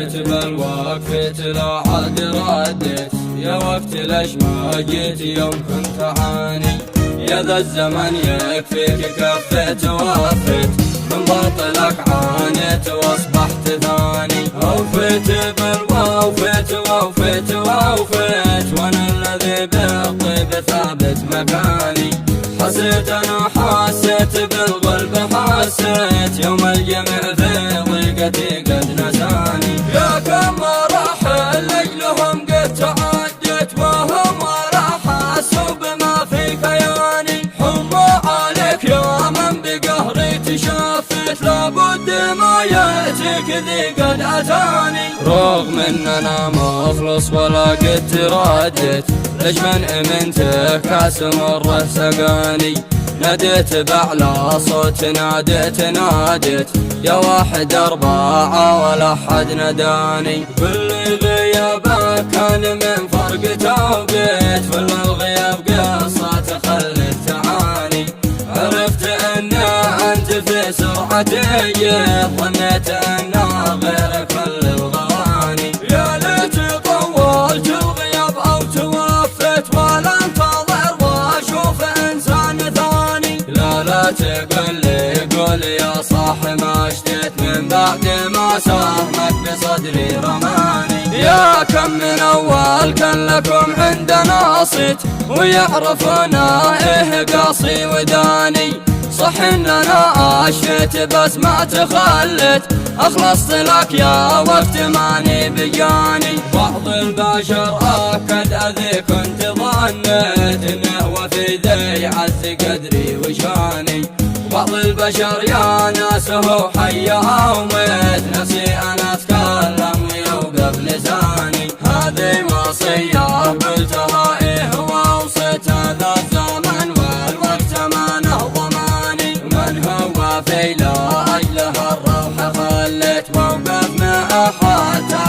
جيت بالوقت لا عاد رديت، يا وقت ليش ما جيت يوم كنت عاني؟ يا ذا الزمن يكفيك كفيت ووفيت، من باطلك عانيت واصبحت ثاني. اوفيت بالوفيت ووفيت ووفيت، وانا الذي بالطيب ثابت مكاني. حسيت انا حسيت بالقلب حسيت، يوم الجميع في ضيقتي قد نساني. يا كم مراحل لاجلهم قد تعديت، وهم ولا حسوا بما في كياني. حمى عليك يا من بقهري تشافت، لابد ما يأتيك ذي قد أتاني. رغم ان انا مخلص ولا قد ترديت، ليش من امنتك كاس مره سقاني. ناديت بأعلى صوت ناديت يا واحد أربعة ولا حد نداني. كل غيابك كان من فرق توقيت، كل الغياب قصة تخلت تعاني. عرفت ان انت في سرعتي جيت، ظنيت ان غير كل الغواني. يا ليت طولت الغياب او توفيت، ولا انتظر واشوف انسان ثاني. لا تقول لي قول يا صاح ما اشتيت، من بعد ما سهمك بصدري رماني. يا كم من اول كان لكم عندنا صيت، ويعرفنا ايه قاصي وداني. صح ان انا اشفيت بس ما تخليت، اخلصت لك يا وقت ماني بجاني. بعض البشر اكد اذي كنت ظنيت، انه وفي ذي عز قدري وشاني. بعض البشر يا ناس هو حيها وميت، نفسي انا اتكلم ويوقف لساني. هذه وصية قلتها ايه ووصيت، هذا الزمن والوقت ما له ضماني. من هو في لا اجله الروح خليت، موقف ما حتى